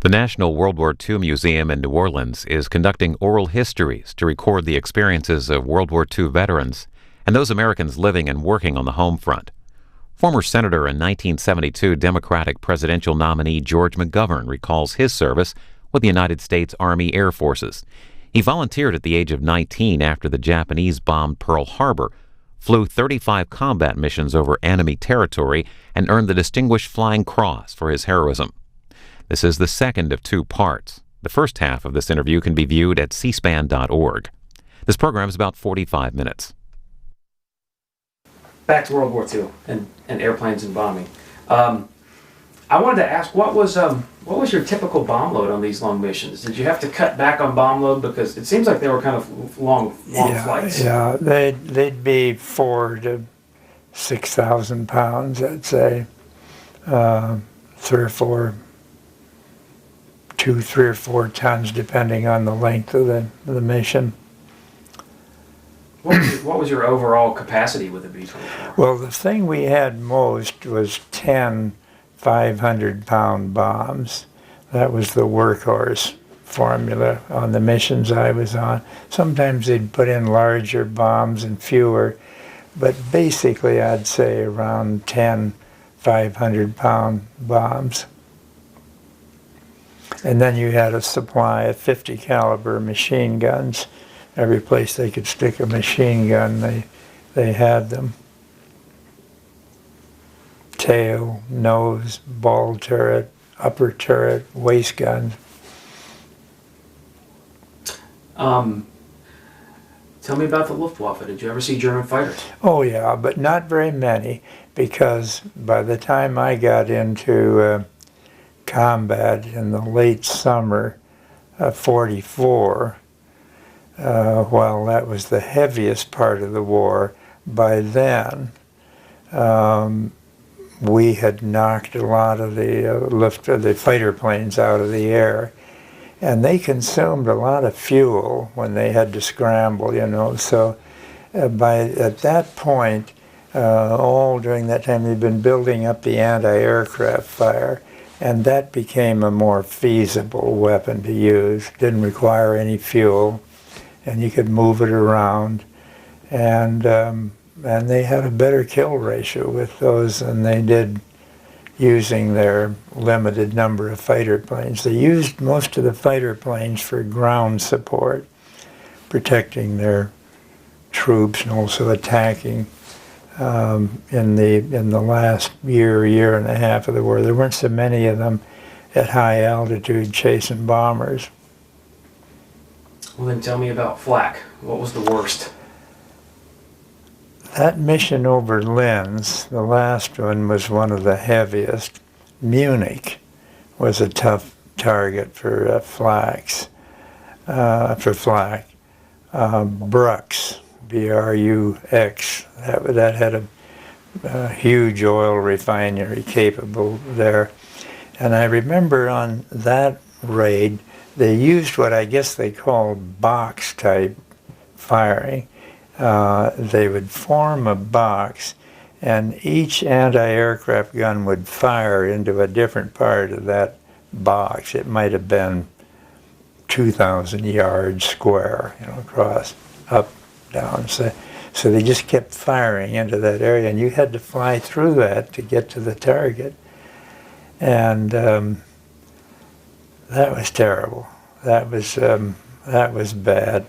The National World War II Museum in New Orleans is conducting oral histories to record the experiences of World War II veterans and those Americans living and working on the home front. Former Senator and 1972 Democratic presidential nominee George McGovern recalls his service with the United States Army Air Forces. He volunteered at the age of 19 after the Japanese bombed Pearl Harbor, flew 35 combat missions over enemy territory, and earned the Distinguished Flying Cross for his heroism. This is the second of two parts. The first half of this interview can be viewed at cspan.org. This program is about 45 minutes. Back to World War II and airplanes and bombing. I wanted to ask, what was your typical bomb load on these long missions? Did you have to cut back on bomb load because it seems like they were kind of long flights? Yeah, they'd be 4,000 to 6,000 pounds, I'd say. 3 or 4 tons, depending on the length of the mission. What was your overall capacity with the B-24? Well, the thing we had most was 10 500-pound bombs. That was the workhorse formula on the missions I was on. Sometimes they'd put in larger bombs and fewer, but basically I'd say around 10 500-pound bombs. And then you had a supply of 50 caliber machine guns. Every place they could stick a machine gun, they had them. Tail, nose, ball turret, upper turret, waist guns. Tell me about the Luftwaffe. Did you ever see German fighters? Oh yeah, but not very many, because by the time I got into combat in the late summer of '44, while that was the heaviest part of the war, by then we had knocked a lot of the fighter planes out of the air, and they consumed a lot of fuel when they had to scramble, you know. So at that point, all during that time, they'd been building up the anti-aircraft fire, and that became a more feasible weapon to use. Didn't require any fuel, and you could move it around, and they had a better kill ratio with those than they did using their limited number of fighter planes. They used most of the fighter planes for ground support, protecting their troops and also attacking in the last year and a half of the war. There weren't so many of them at high altitude chasing bombers. Well, then tell me about flak. What was the worst? That mission over Linz, the last one, was one of the heaviest. Munich was a tough target for flak. Brux, B-R-U-X, that had a huge oil refinery capable there. And I remember on that raid, they used what I guess they called box-type firing. They would form a box, and each anti-aircraft gun would fire into a different part of that box. It might have been 2,000 yards square, you know, across, up, down. So they just kept firing into that area, and you had to fly through that to get to the target. And that was terrible. That was bad.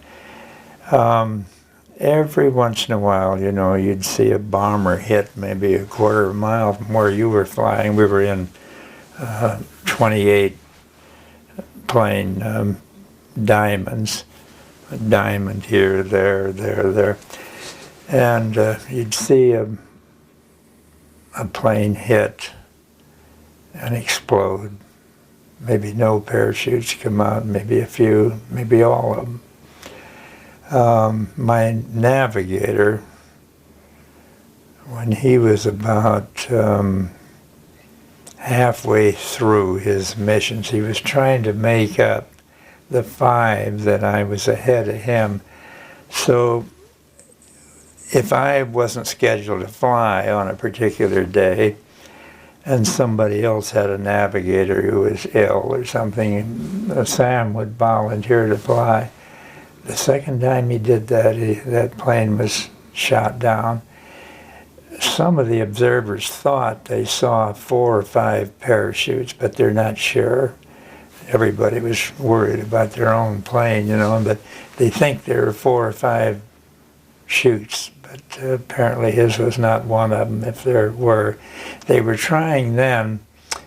Every once in a while, you know, you'd see a bomber hit maybe a quarter of a mile from where you were flying. We were in 28 plane diamonds, a diamond here, there. And you'd see a plane hit and explode. Maybe no parachutes come out, maybe a few, maybe all of them. My navigator, when he was about halfway through his missions, he was trying to make up the 5 that I was ahead of him. So if I wasn't scheduled to fly on a particular day, and somebody else had a navigator who was ill or something, and Sam would volunteer to fly. The second time he did that, that plane was shot down. Some of the observers thought they saw 4 or 5 parachutes, but they're not sure. Everybody was worried about their own plane, you know, but they think there were 4 or 5 chutes, but apparently his was not one of them, if there were. They were trying then,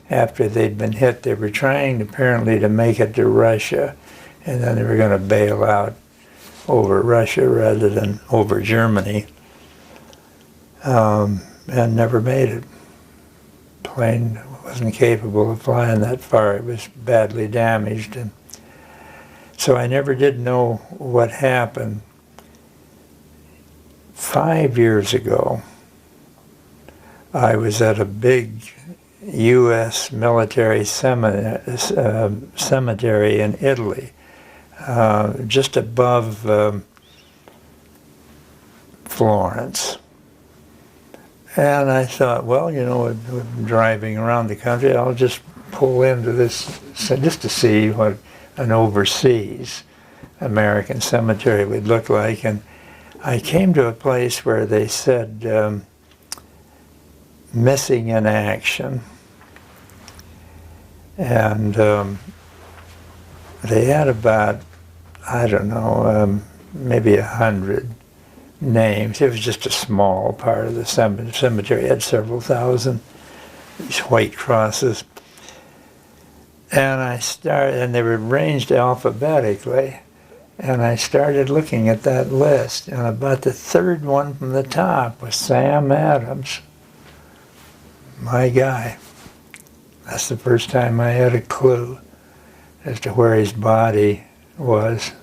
after they'd been hit, they were trying apparently to make it to Russia, and then they were going to bail out over Russia rather than over Germany, and never made it. Plane wasn't capable of flying that far. It was badly damaged, and so I never did know what happened. 5 years ago, I was at a big U.S. military cemetery in Italy, just above Florence. And I thought, well, you know, we're driving around the country, I'll just pull into this just to see what an overseas American cemetery would look like. And I came to a place where they said missing in action. And they had about, I don't know, maybe 100 names. It was just a small part of the cemetery. It had several thousand, these white crosses. And and they were arranged alphabetically. And I started looking at that list, and about the 3rd one from the top was Sam Adams, my guy. That's the first time I had a clue as to where his body was.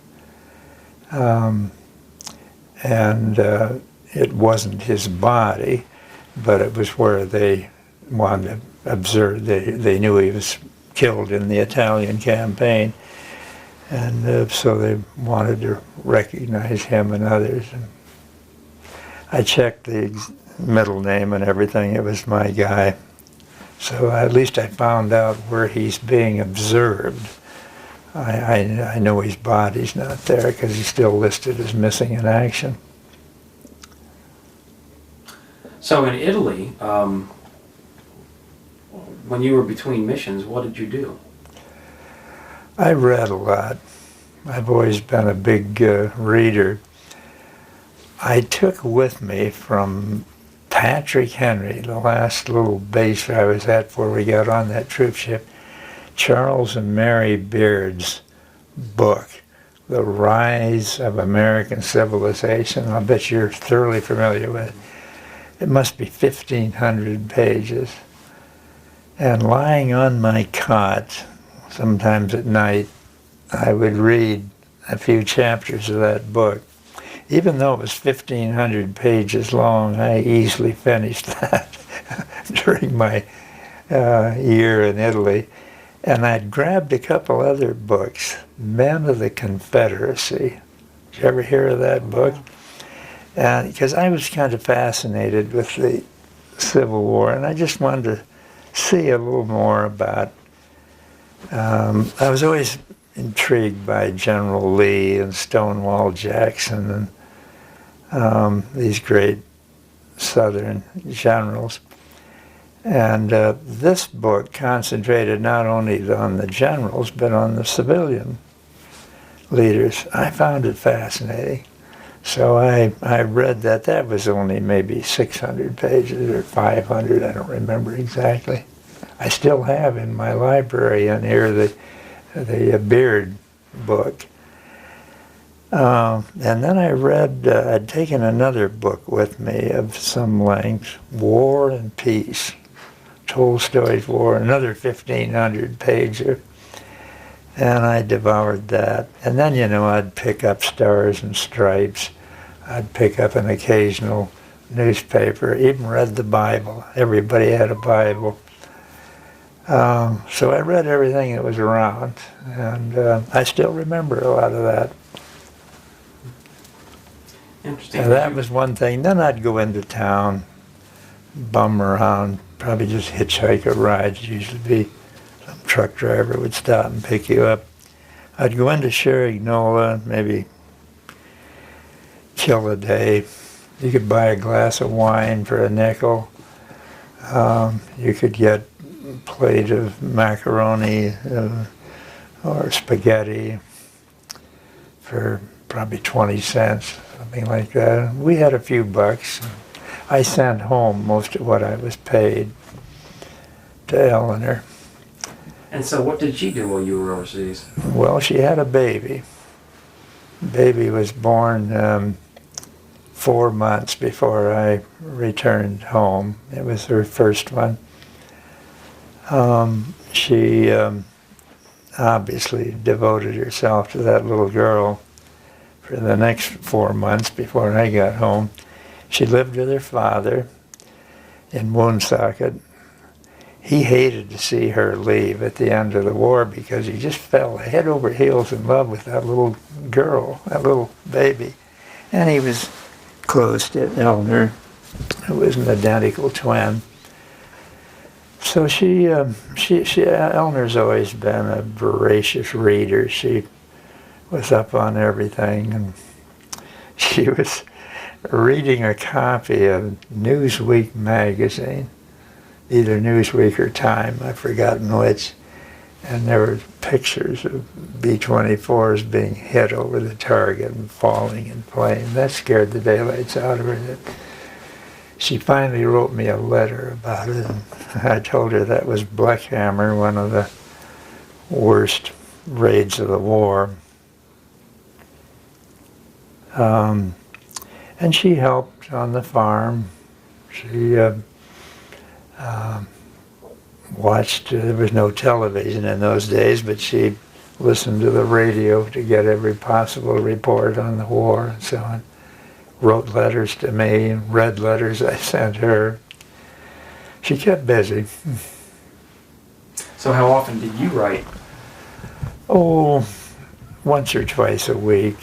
It wasn't his body, but it was where they wanted to observe. They knew he was killed in the Italian campaign, and so they wanted to recognize him and others. And I checked the middle name and everything. It was my guy. So at least I found out where he's being observed. I know his body's not there because he's still listed as missing in action. So in Italy, when you were between missions, what did you do? I read a lot. I've always been a big reader. I took with me from Patrick Henry, the last little base I was at before we got on that troop ship, Charles and Mary Beard's book, The Rise of American Civilization. I'll bet you're thoroughly familiar with it. It must be 1,500 pages. And lying on my cot, sometimes at night, I would read a few chapters of that book. Even though it was 1,500 pages long, I easily finished that during my year in Italy. And I'd grabbed a couple other books, Men of the Confederacy. Did you ever hear of that book? Because I was kind of fascinated with the Civil War, and I just wanted to see a little more about. I was always intrigued by General Lee and Stonewall Jackson and these great Southern generals. And this book concentrated not only on the generals, but on the civilian leaders. I found it fascinating. So I read that. That was only maybe 600 pages or 500, I don't remember exactly. I still have in my library in here the Beard book. And then I read, I'd taken another book with me of some length, War and Peace, Tolstoy's War, another 1,500 pager. And I devoured that. And then, you know, I'd pick up Stars and Stripes. I'd pick up an occasional newspaper, even read the Bible. Everybody had a Bible. So I read everything that was around, and I still remember a lot of that. Interesting. And that was one thing. Then I'd go into town, bum around, probably just hitchhike a ride. Usually be some truck driver would stop and pick you up. I'd go into Sherignola, maybe kill a day. You could buy a glass of wine for a nickel. You could get a plate of macaroni or spaghetti for probably 20 cents, something like that. We had a few bucks. I sent home most of what I was paid to Eleanor. And so what did she do while you were overseas? Well, she had a baby. Baby was born 4 months before I returned home. It was her first one. She obviously devoted herself to that little girl for the next 4 months before I got home. She lived with her father in Woonsocket. He hated to see her leave at the end of the war because he just fell head over heels in love with that little girl, that little baby. And he was close to Eleanor, who was an identical twin. So Eleanor's always been a voracious reader. She was up on everything, and she was reading a copy of Newsweek magazine, either Newsweek or Time, I've forgotten which, and there were pictures of B-24s being hit over the target and falling in plane. That scared the daylights out of her. She finally wrote me a letter about it, and I told her that was Blackhammer, one of the worst raids of the war. And she helped on the farm. She watched, there was no television in those days, but she listened to the radio to get every possible report on the war and so on. Wrote letters to me, and read letters I sent her. She kept busy. So how often did you write? Oh, once or twice a week,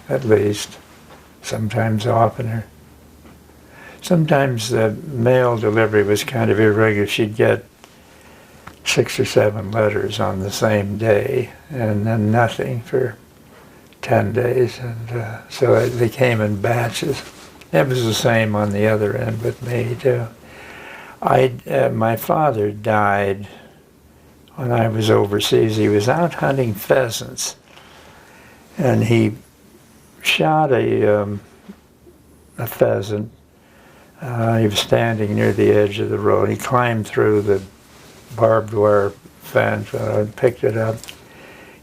at least. Sometimes oftener. Sometimes the mail delivery was kind of irregular. She'd get 6 or 7 letters on the same day, and then nothing for 10 days. And so they came in batches. It was the same on the other end with me, too. My father died when I was overseas. He was out hunting pheasants, and he shot a pheasant. He was standing near the edge of the road. He climbed through the barbed wire fence and picked it up,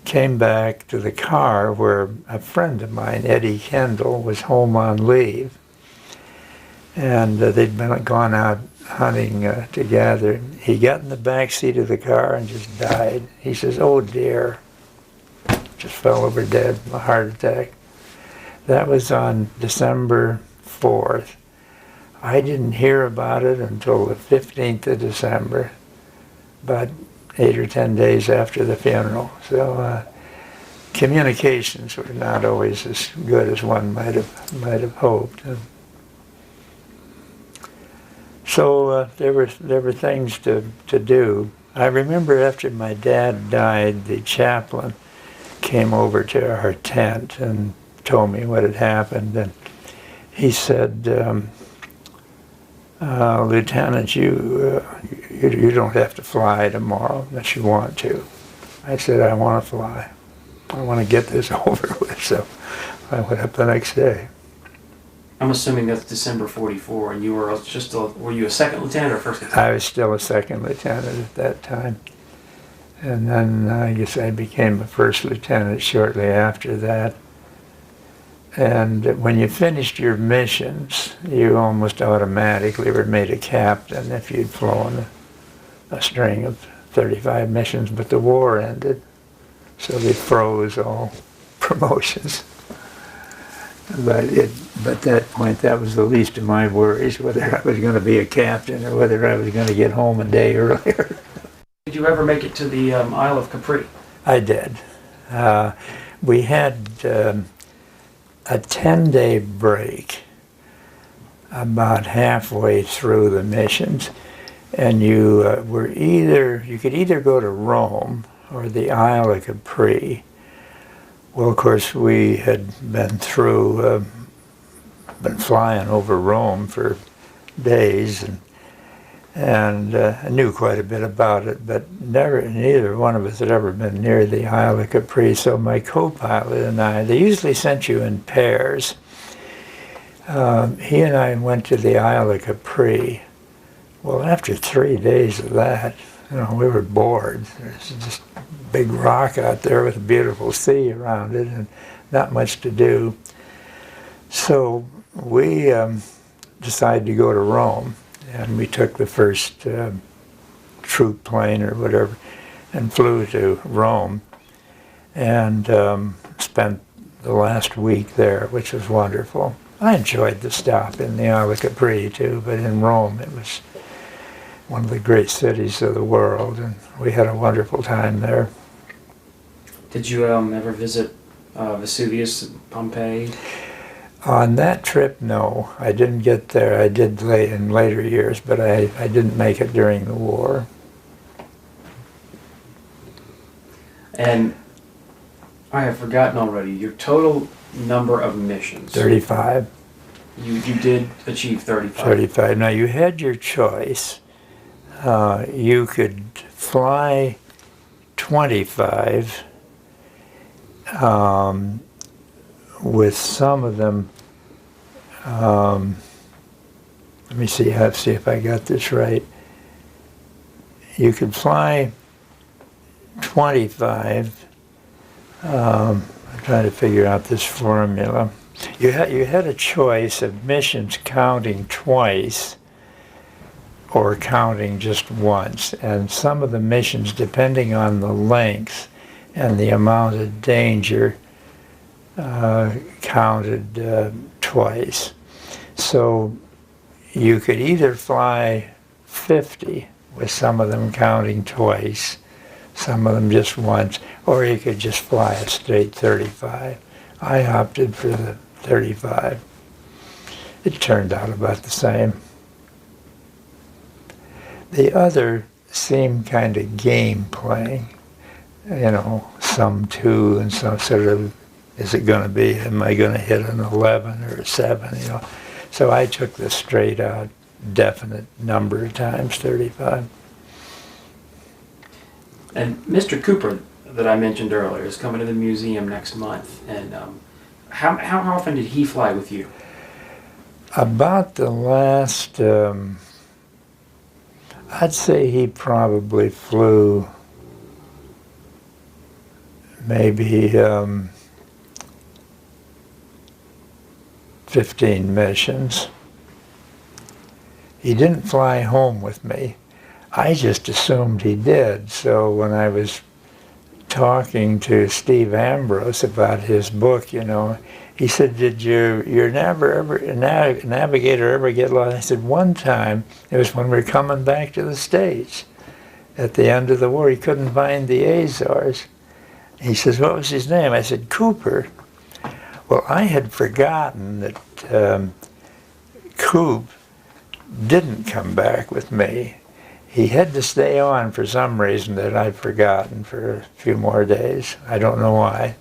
came back to the car where a friend of mine, Eddie Kendall, was home on leave. And they'd gone out hunting together. He got in the back seat of the car and just died. He says, "Oh dear," just fell over dead, a heart attack. That was on December 4th. I didn't hear about it until the 15th of December, about 8 or 10 days after the funeral. So communications were not always as good as one might have hoped. So there were things to do. I remember after my dad died, the chaplain came over to our tent and told me what had happened, and he said, "Lieutenant, you don't have to fly tomorrow unless you want to." I said, "I want to fly. I want to get this over with." So I went up the next day. I'm assuming that's December 44, and you were were you a second lieutenant or first lieutenant? I was still a second lieutenant at that time. And then I guess I became a first lieutenant shortly after that. And when you finished your missions, you almost automatically were made a captain if you'd flown a string of 35 missions, but the war ended, so they froze all promotions. But at that point, that was the least of my worries, whether I was going to be a captain or whether I was going to get home a day earlier. Did you ever make it to the Isle of Capri? I did. We had a 10-day break about halfway through the missions, and you could either go to Rome or the Isle of Capri. Well, of course, we had been flying over Rome for days, and I knew quite a bit about it, but neither one of us had ever been near the Isle of Capri. So my co-pilot and I, they usually sent you in pairs. He and I went to the Isle of Capri. Well, after 3 days of that, we were bored. There's just a big rock out there with a beautiful sea around it and not much to do. So we decided to go to Rome, and we took the first troop plane or whatever and flew to Rome and spent the last week there, which was wonderful. I enjoyed the stop in the Isle of Capri too, but in Rome it was one of the great cities of the world, and we had a wonderful time there. Did you ever visit Vesuvius, Pompeii? On that trip, no. I didn't get there. I did in later years, but I didn't make it during the war. And I have forgotten already, your total number of missions. 35. You did achieve 35. 35. Now, you had your choice. You could fly 25 with some of them. Let me see if I got this right. You could fly 25. I'm trying to figure out this formula. You had a choice of missions counting twice or counting just once, and some of the missions, depending on the length and the amount of danger, counted twice. So you could either fly 50, with some of them counting twice, some of them just once, or you could just fly a straight 35. I opted for the 35. It turned out about the same. The other seemed kind of game playing, some 2 and some sort of, is it going to be, am I going to hit an 11 or a 7, So I took the straight out, definite number of times, 35. And Mr. Cooper, that I mentioned earlier, is coming to the museum next month. And how often did he fly with you? About the last, I'd say he probably flew maybe 15 missions. He didn't fly home with me. I just assumed he did. So when I was talking to Steve Ambrose about his book, he said, "Did your navigator ever get lost?" I said, "One time, it was when we were coming back to the States at the end of the war. He couldn't find the Azores." He says, "What was his name?" I said, "Cooper." Well, I had forgotten that Coop didn't come back with me. He had to stay on for some reason that I'd forgotten for a few more days. I don't know why.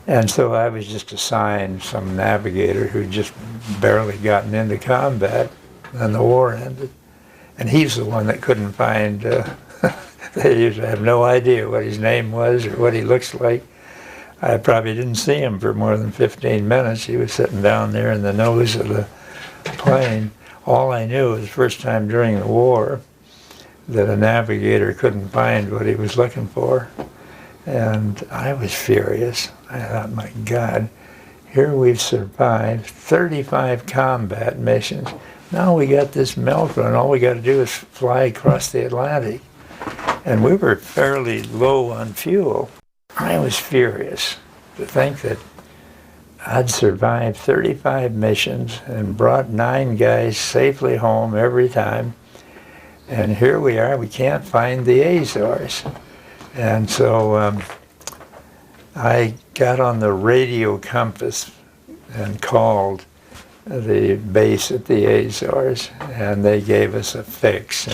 And so I was just assigned some navigator who'd just barely gotten into combat, and the war ended. And he's the one that couldn't find, they used to have no idea what his name was or what he looks like. I probably didn't see him for more than 15 minutes. He was sitting down there in the nose of the plane. All I knew was the first time during the war that a navigator couldn't find what he was looking for. And I was furious. I thought, my God, here we've survived 35 combat missions. Now we got this melt run. All we got to do is fly across the Atlantic. And we were fairly low on fuel. I was furious to think that I'd survived 35 missions and brought 9 guys safely home every time. And here we are, we can't find the Azores. And so I got on the radio compass and called the base at the Azores, and they gave us a fix.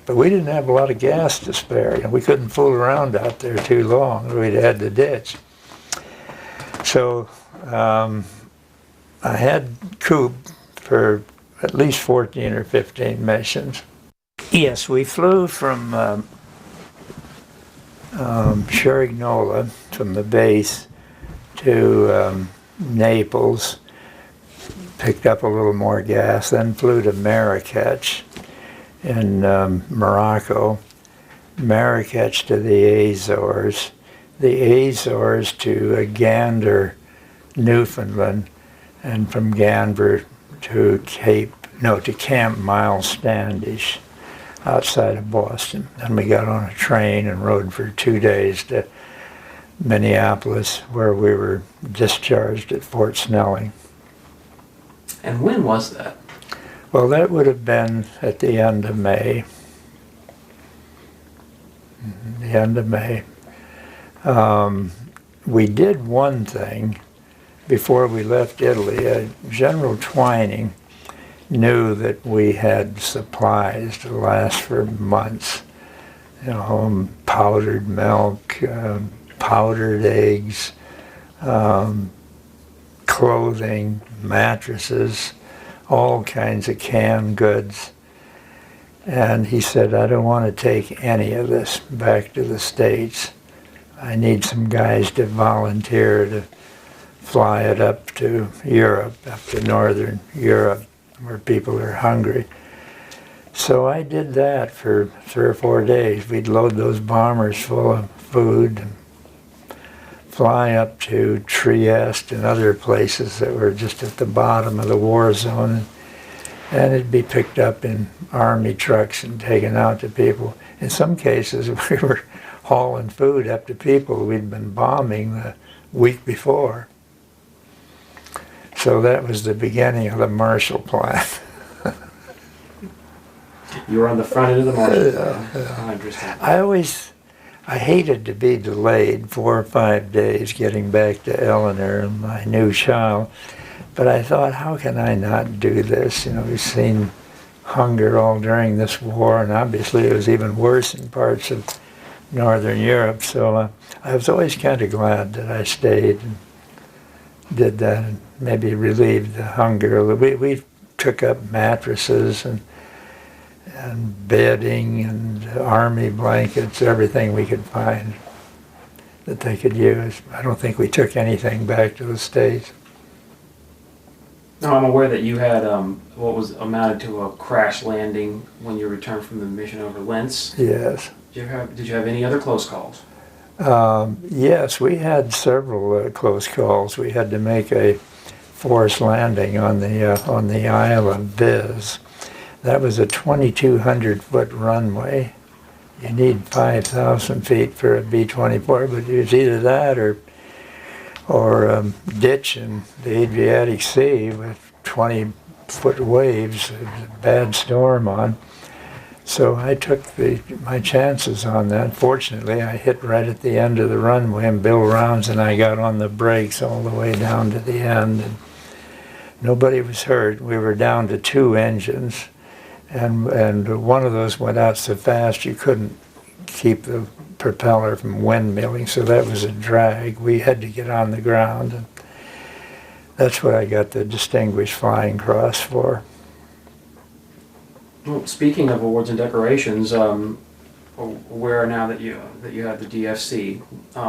But we didn't have a lot of gas to spare. We couldn't fool around out there too long. We'd had to ditch. So I had Coop for at least 14 or 15 missions. Yes, we flew from Cerignola, from the base, to Naples, picked up a little more gas, then flew to Marrakech in Morocco, Marrakech to the Azores, the Azores to Gander, Newfoundland, and from Gander to Camp Miles Standish outside of Boston. Then we got on a train and rode for 2 days to Minneapolis, where we were discharged at Fort Snelling. And when was that? Well, that would have been at the end of May. The end of May. We did one thing before we left Italy. General Twining knew that we had supplies to last for months. Powdered milk, powdered eggs, clothing, mattresses, all kinds of canned goods. And he said, I don't want to take any of this back to the States. I need some guys to volunteer to fly it up to Europe, up to Northern Europe, where people are hungry. So I did that for 3 or 4 days. We'd load those bombers full of food and fly up to Trieste and other places that were just at the bottom of the war zone. And it'd be picked up in army trucks and taken out to people. In some cases, we were hauling food up to people we'd been bombing the week before. So that was the beginning of the Marshall Plan. You were on the front end of the Marshall Plan. Oh, interesting. I hated to be delayed 4 or 5 days getting back to Eleanor and my new child. But I thought, how can I not do this? We've seen hunger all during this war, and obviously it was even worse in parts of Northern Europe. So I was always kind of glad that I stayed and did that and maybe relieved the hunger. We took up mattresses and bedding and army blankets, everything we could find that they could use. I don't think we took anything back to the States. No, I'm aware that you had what was amounted to a crash landing when you returned from the mission over Linz. Yes. Did you have any other close calls? Yes, we had several close calls. We had to make a forced landing on the Isle of Viz. That was a 2,200-foot runway. You need 5,000 feet for a B-24, but it was either that or ditch in the Adriatic Sea with 20-foot waves. It was a bad storm on. So I took my chances on that. Fortunately, I hit right at the end of the runway, and Bill Rounds and I got on the brakes all the way down to the end. And nobody was hurt. We were down to 2 engines, and one of those went out so fast you couldn't keep the propeller from windmilling, so that was a drag. We had to get on the ground, and that's what I got the Distinguished Flying Cross for. Well, speaking of awards and decorations, where now that you have the DFC,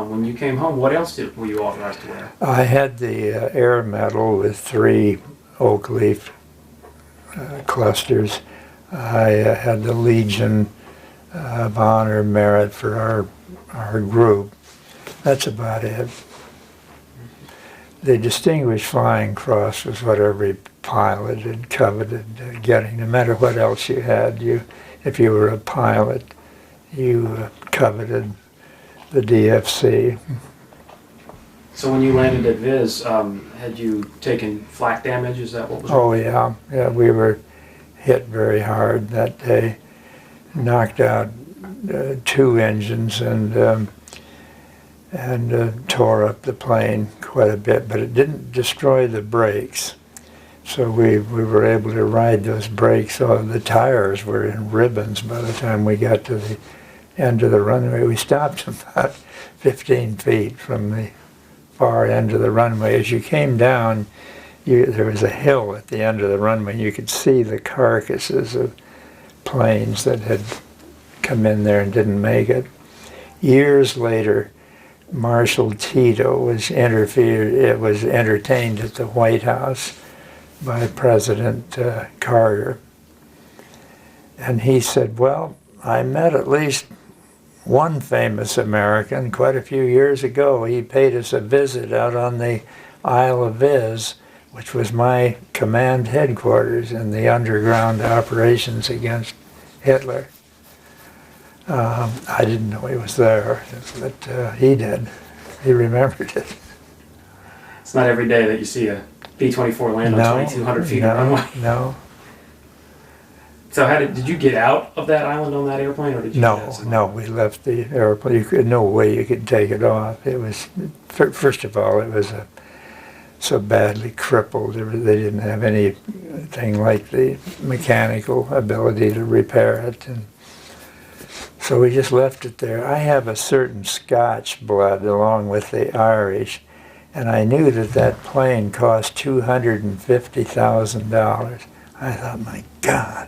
when you came home, what else were you authorized to wear? I had the Air Medal with 3 oak leaf clusters. I had the Legion of Honor Merit for our group. That's about it. The Distinguished Flying Cross was what every pilot had coveted getting. No matter what else you had, if you were a pilot, you coveted the DFC. So when you landed at Viz, had you taken flak damage? Is that what was? Oh yeah, we were hit very hard that day. Knocked out 2 engines and tore up the plane quite a bit, but it didn't destroy the brakes. So we were able to ride those brakes. So the tires were in ribbons by the time we got to the end of the runway. We stopped about 15 feet from the far end of the runway. As you came down, there was a hill at the end of the runway. You could see the carcasses of planes that had come in there and didn't make it. Years later, Marshal Tito was entertained at the White House by President Carter. And he said, well, I met at least one famous American quite a few years ago. He paid us a visit out on the Isle of Viz, which was my command headquarters in the underground operations against Hitler. I didn't know he was there, but he did. He remembered it. It's not every day that you see a B-24 land on 2,200 feet of runway. No. So did you get out of that island on that airplane, or did you? No, we left the airplane. No way you could take it off. It was, first of all, it was so badly crippled. They didn't have anything like the mechanical ability to repair it. And so we just left it there. I have a certain Scotch blood along with the Irish, and I knew that plane cost $250,000. I thought, my God,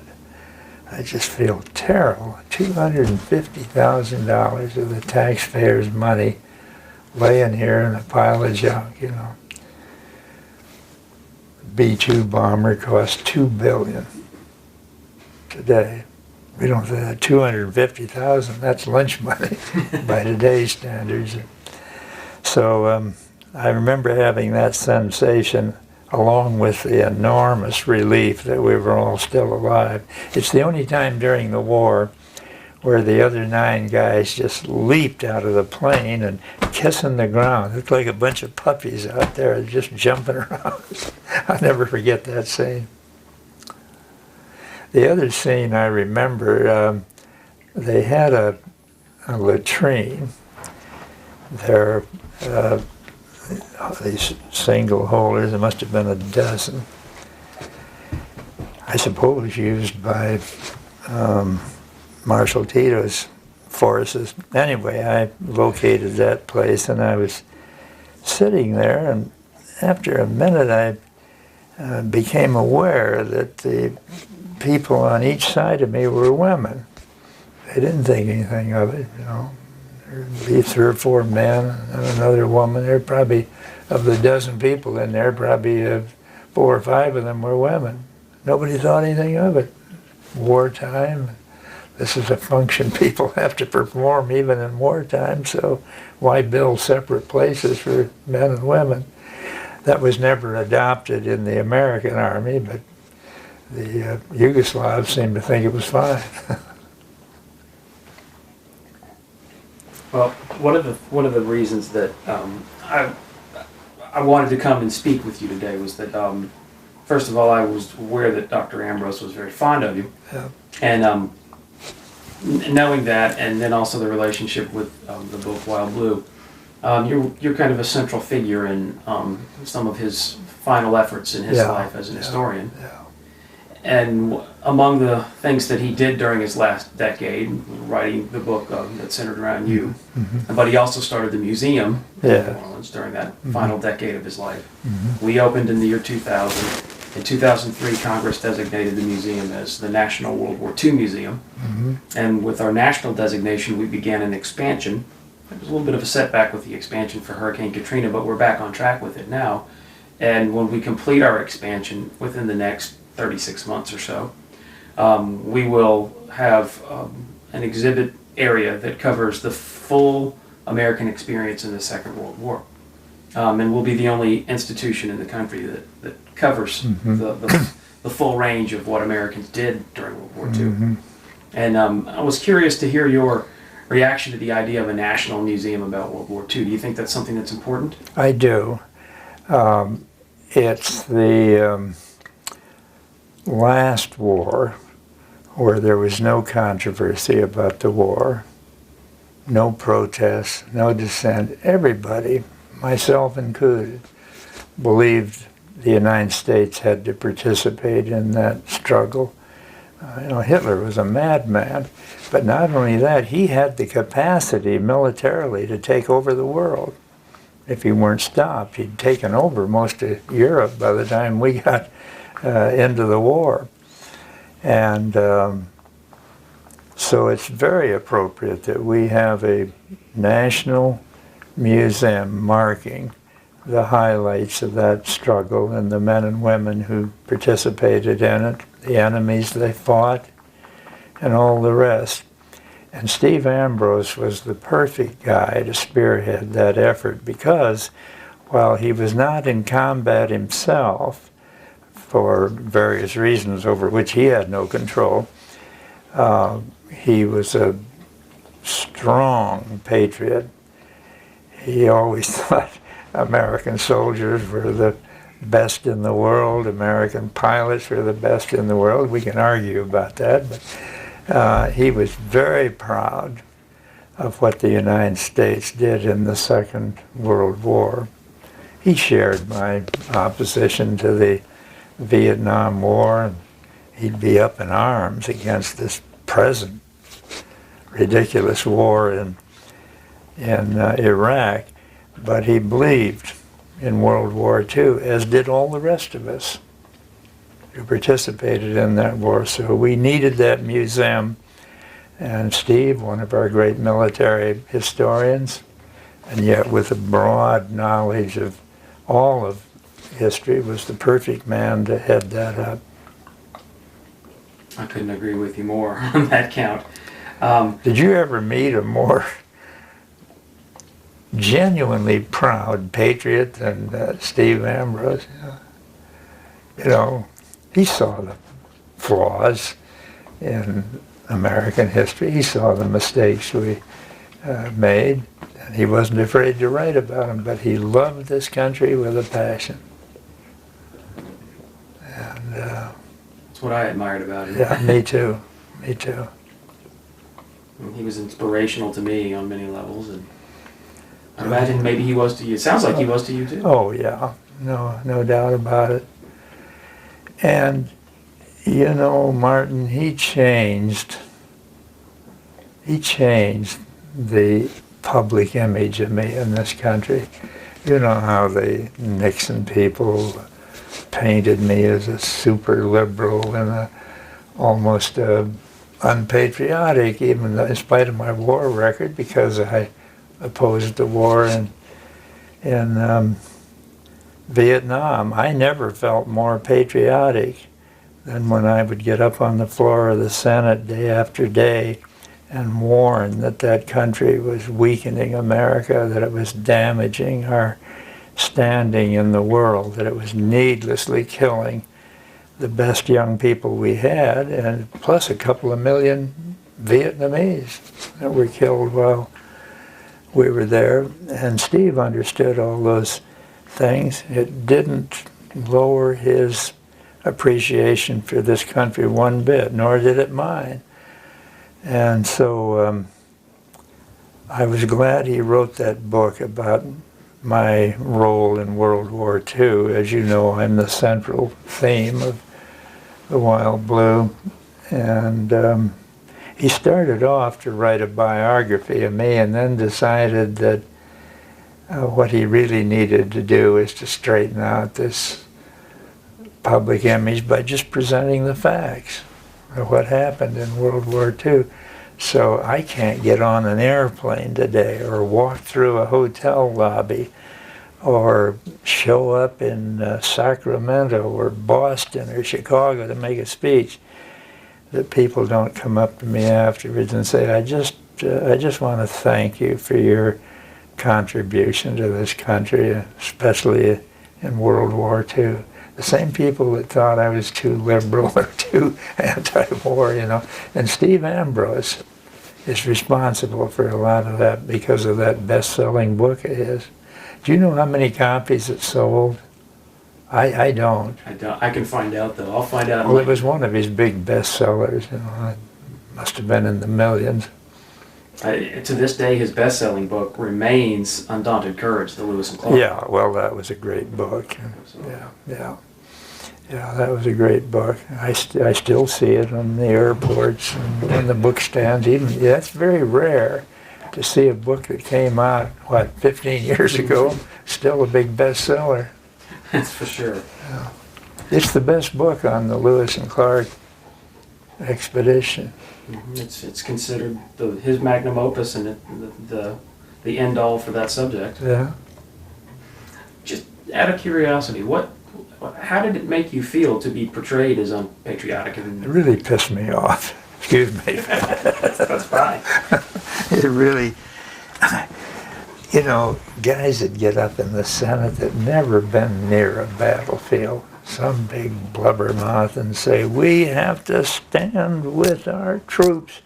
I just feel terrible. $250,000 of the taxpayers' money laying here in a pile of junk, you know. B-2 bomber costs $2 billion today. We don't say that. $250,000, that's lunch money by today's standards. So I remember having that sensation along with the enormous relief that we were all still alive. It's the only time during the war where the other 9 guys just leaped out of the plane and kissing the ground. It looked like a bunch of puppies out there just jumping around. I'll never forget that scene. The other scene I remember, they had a latrine there. These single holders, there must have been a dozen, I suppose used by Marshal Tito's forces. Anyway, I located that place and I was sitting there, and after a minute I became aware that the people on each side of me were women. They didn't think anything of it, you know. There'd be 3 or 4 men and another woman. There probably, of the dozen people in there, probably 4 or 5 of them were women. Nobody thought anything of it. Wartime. This is a function people have to perform even in wartime, so why build separate places for men and women? That was never adopted in the American Army, but the Yugoslavs seemed to think it was fine. Well, one of the reasons that I wanted to come and speak with you today was that first of all, I was aware that Dr. Ambrose was very fond of you, Yeah. and knowing that, and then also the relationship with the book Wild Blue, you're kind of a central figure in some of his final efforts in his life as an historian. Yeah. And among the things that he did during his last decade, writing the book that centered around you, but he also started the museum in New Orleans during that final decade of his life. We opened in the year 2000. In 2003, Congress designated the museum as the National World War II Museum. And with our national designation, we began an expansion. There was a little bit of a setback with the expansion for Hurricane Katrina, but we're back on track with it now. And when we complete our expansion within the next 36 months or so, we will have an exhibit area that covers the full American experience in the Second World War. And we'll be the only institution in the country that covers the full range of what Americans did during World War II. And I was curious to hear your reaction to the idea of a national museum about World War II. Do you think that's something that's important? I do. It's the last war where there was no controversy about the war, no protests, no dissent. Everybody, myself included, believed the United States had to participate in that struggle. Hitler was a madman, but not only that, he had the capacity militarily to take over the world. If he weren't stopped, he'd taken over most of Europe by the time we got into the war. And so it's very appropriate that we have a national museum marking the highlights of that struggle and the men and women who participated in it, the enemies they fought, and all the rest. And Steve Ambrose was the perfect guy to spearhead that effort because while he was not in combat himself, for various reasons over which he had no control, he was a strong patriot. He always thought American soldiers were the best in the world, American pilots were the best in the world. We can argue about that, but he was very proud of what the United States did in the Second World War. He shared my opposition to the Vietnam War, and he'd be up in arms against this present ridiculous war in Iraq, but he believed in World War II, as did all the rest of us who participated in that war. So we needed that museum, and Steve, one of our great military historians, and yet with a broad knowledge of all of history, was the perfect man to head that up. I couldn't agree with you more on that count. Did you ever meet a more genuinely proud patriot than Steve Ambrose? He saw the flaws in American history. He saw the mistakes we made, and he wasn't afraid to write about them, but he loved this country with a passion. And that's what I admired about him. Yeah, me too. Me too. He was inspirational to me on many levels, and I imagine maybe he was to you. It sounds like he was to you too. Oh yeah, no doubt about it. And Martin, he changed the public image of me in this country. You know how the Nixon people painted me as a super liberal and almost unpatriotic, even in spite of my war record, because I opposed the war in Vietnam. I never felt more patriotic than when I would get up on the floor of the Senate day after day and warn that that country was weakening America, that it was damaging our standing in the world, that it was needlessly killing the best young people we had, and plus a couple of million Vietnamese that were killed while we were there. And Steve understood all those things. It didn't lower his appreciation for this country one bit, nor did it mine. And so I was glad he wrote that book about my role in World War II. As you know, I'm the central theme of The Wild Blue. And he started off to write a biography of me and then decided that what he really needed to do is to straighten out this public image by just presenting the facts of what happened in World War II. So I can't get on an airplane today or walk through a hotel lobby or show up in Sacramento or Boston or Chicago to make a speech that people don't come up to me afterwards and say, I just want to thank you for your contribution to this country, especially in World War II. The same people that thought I was too liberal or too anti-war, And Steve Ambrose is responsible for a lot of that because of that best-selling book of his. Do you know how many copies it sold? I don't. I can find out, though. I'll find out. Well, it was one of his big bestsellers. It must have been in the millions. To this day, his best-selling book remains Undaunted Courage, the Lewis and Clark. Yeah, well, that was a great book. Yeah, that was a great book. I still see it on the airports and on the bookstands. Even that's very rare to see a book that came out 15 years ago, still a big bestseller. That's for sure. Yeah. It's the best book on the Lewis and Clark expedition. It's considered his magnum opus and the end all for that subject. Yeah. Just out of curiosity, how did it make you feel to be portrayed as unpatriotic? It really pissed me off. Excuse me. That's fine. It really, you know, guys that get up in the Senate that never been near a battlefield, some big blubbermouth, and say, we have to stand with our troops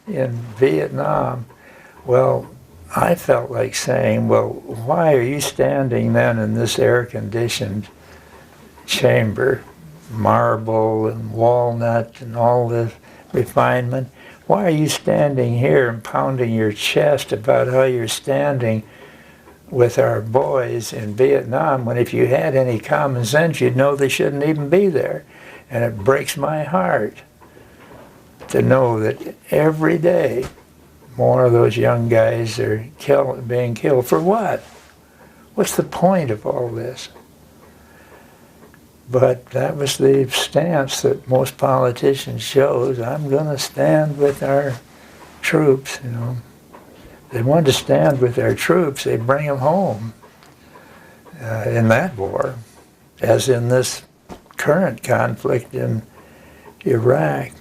in Vietnam. Well, I felt like saying, well, why are you standing then in this air-conditioned chamber, marble and walnut and all this refinement? Why are you standing here and pounding your chest about how you're standing with our boys in Vietnam, when if you had any common sense, you'd know they shouldn't even be there? And it breaks my heart to know that every day more of those young guys are being killed. For what? What's the point of all this? But that was the stance that most politicians chose. I'm going to stand with our troops, you know. They wanted to stand with their troops, they bring them home in that war, as in this current conflict in Iraq.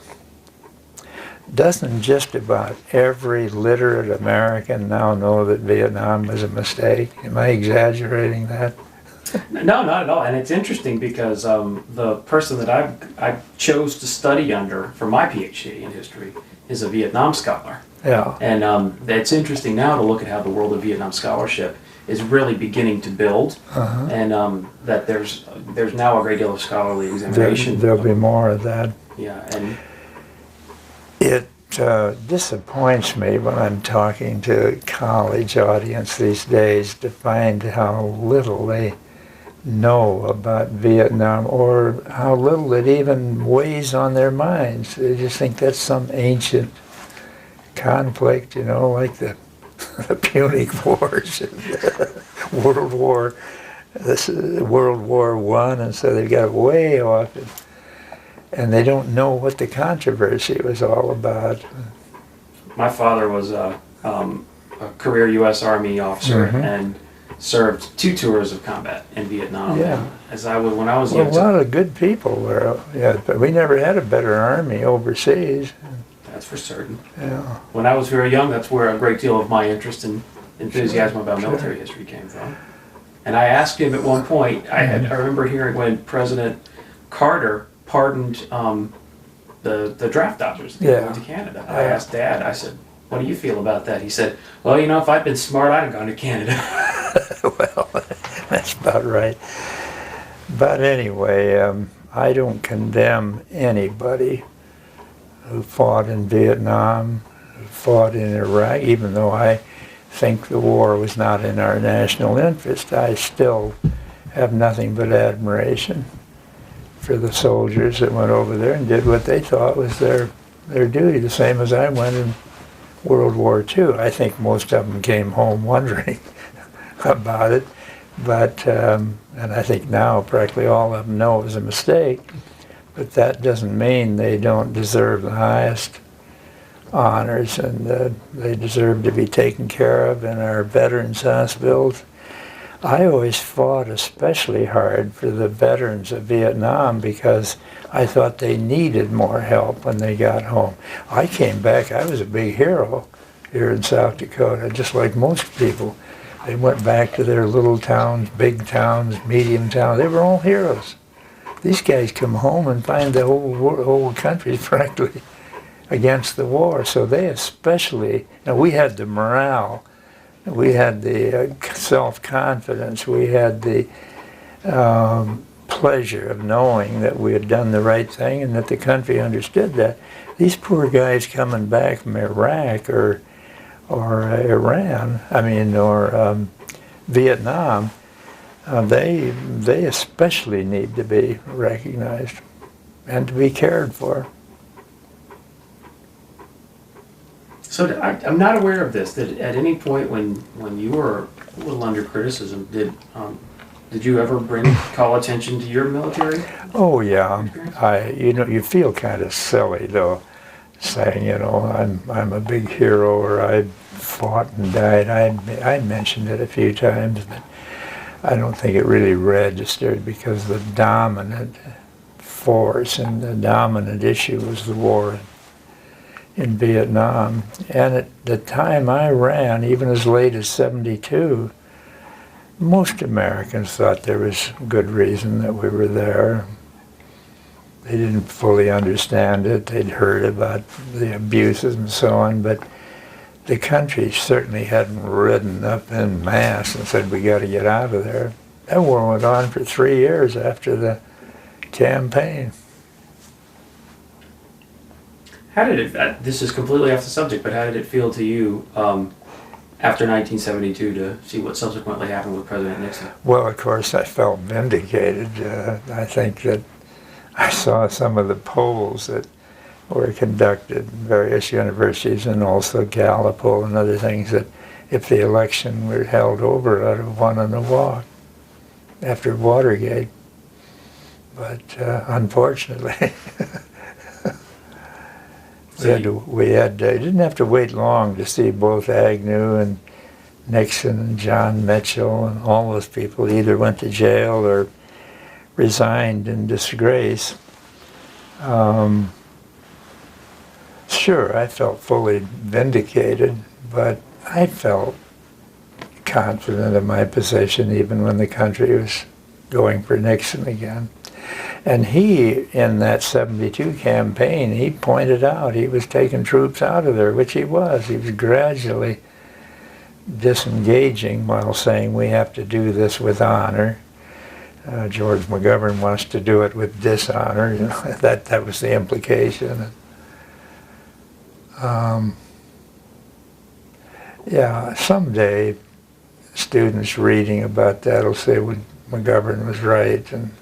Doesn't just about every literate American now know that Vietnam was a mistake? Am I exaggerating that? No, not at all. And it's interesting because the person that I chose to study under for my PhD in history is a Vietnam scholar. Yeah. And it's interesting now to look at how the world of Vietnam scholarship is really beginning to build, and that there's now a great deal of scholarly examination. There'll be more of that. Yeah, and it disappoints me when I'm talking to a college audience these days to find how little they know about Vietnam, or how little it even weighs on their minds. They just think that's some ancient conflict, you know, like the Punic Wars and World War I, and so they got way off it. And they don't know what the controversy was all about. My father was a career U.S. Army officer and served 2 tours of combat in Vietnam. Yeah. When I was young. A lot of good people were. Yeah, but we never had a better army overseas. That's for certain. Yeah. When I was very young, that's where a great deal of my interest and enthusiasm about military history came from. And I asked him at one point. I remember hearing when President Carter pardoned the draft dodgers that went to Canada. I asked Dad, I said, what do you feel about that? He said, well, you know, if I'd been smart, I'd have gone to Canada. Well, that's about right. But anyway, I don't condemn anybody who fought in Vietnam, who fought in Iraq, even though I think the war was not in our national interest. I still have nothing but admiration for the soldiers that went over there and did what they thought was their duty, the same as I went in World War II. I think most of them came home wondering about it, but and I think now practically all of them know it was a mistake, but that doesn't mean they don't deserve the highest honors, and they deserve to be taken care of in our veterans hospitals. I always fought especially hard for the veterans of Vietnam because I thought they needed more help when they got home. I came back, I was a big hero here in South Dakota, just like most people. They went back to their little towns, big towns, medium towns. They were all heroes. These guys come home and find the whole country practically against the war. So they especially, now we had the morale, we had the self-confidence, we had the pleasure of knowing that we had done the right thing and that the country understood that. These poor guys coming back from Iraq or Iran, or Vietnam, they especially need to be recognized and to be cared for. So I'm not aware of this. That at any point when you were a little under criticism, did you ever call attention to your military? Oh yeah, you feel kind of silly though, saying I'm a big hero, or I fought and died. I mentioned it a few times, but I don't think it really registered, because the dominant force and the dominant issue was the war in Vietnam. And at the time I ran, even as late as '72, most Americans thought there was good reason that we were there. They didn't fully understand it. They'd heard about the abuses and so on, but the country certainly hadn't ridden up en masse and said, we got to get out of there. That war went on for 3 years after the campaign. How did it, this is completely off the subject, but how did it feel to you after 1972 to see what subsequently happened with President Nixon? Well, of course, I felt vindicated. I think that I saw some of the polls that were conducted in various universities, and also Gallup poll and other things, that if the election were held over, I'd have won on the walk after Watergate. But unfortunately, we didn't have to wait long to see both Agnew and Nixon and John Mitchell and all those people either went to jail or resigned in disgrace. Sure, I felt fully vindicated, but I felt confident of my position even when the country was going for Nixon again. And he, in that '72 campaign, he pointed out he was taking troops out of there, which he was. He was gradually disengaging while saying we have to do this with honor. George McGovern wants to do it with dishonor. That was the implication. Yeah, someday students reading about that will say, well, McGovern was right and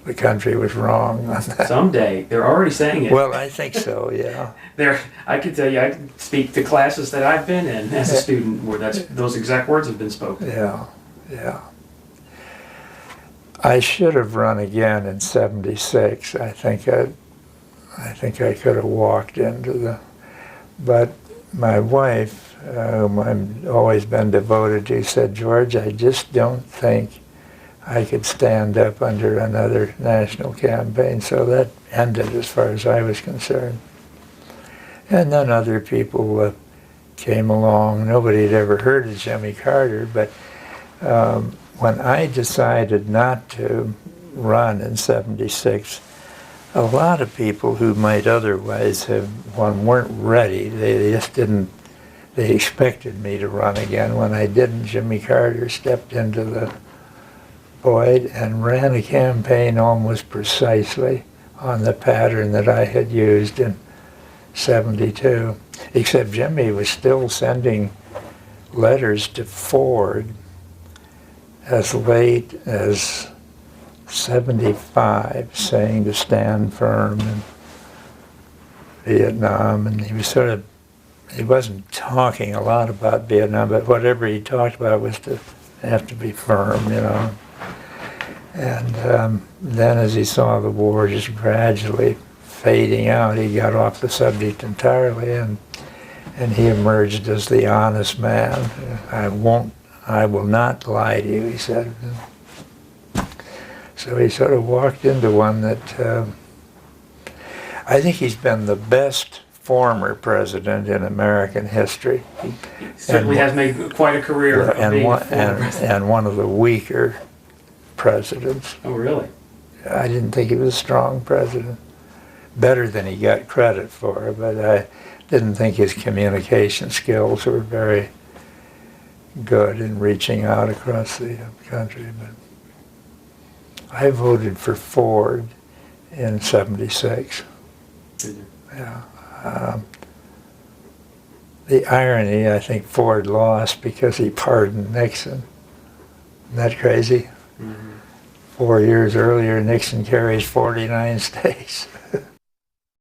the country was wrong on that. Someday. They're already saying it. Well, I think so, yeah. I can tell you, I can speak to classes that I've been in as a student where those exact words have been spoken. Yeah, yeah. I should have run again in '76. I think I could have walked into but my wife, whom I've always been devoted to, said, George, I just don't think I could stand up under another national campaign. So that ended as far as I was concerned. And then other people came along. Nobody had ever heard of Jimmy Carter, but when I decided not to run in '76, a lot of people who might otherwise have weren't ready. They just didn't, they expected me to run again. When I didn't, Jimmy Carter stepped into the void and ran a campaign almost precisely on the pattern that I had used in '72. Except Jimmy was still sending letters to Ford as late as '75 saying to stand firm in Vietnam, and he wasn't talking a lot about Vietnam, but whatever he talked about was to have to be firm, And then as he saw the war just gradually fading out, he got off the subject entirely, and he emerged as the honest man. I will not lie to you, he said. So he sort of walked into one that I think he's been the best former president in American history. He certainly has made quite a career of being a former president. And one of the weaker presidents. Oh, really? I didn't think he was a strong president. Better than he got credit for, but I didn't think his communication skills were very good in reaching out across the country. But I voted for Ford in '76. Yeah. the irony, I think Ford lost because he pardoned Nixon. Isn't that crazy? 4 years earlier, Nixon carries 49 states.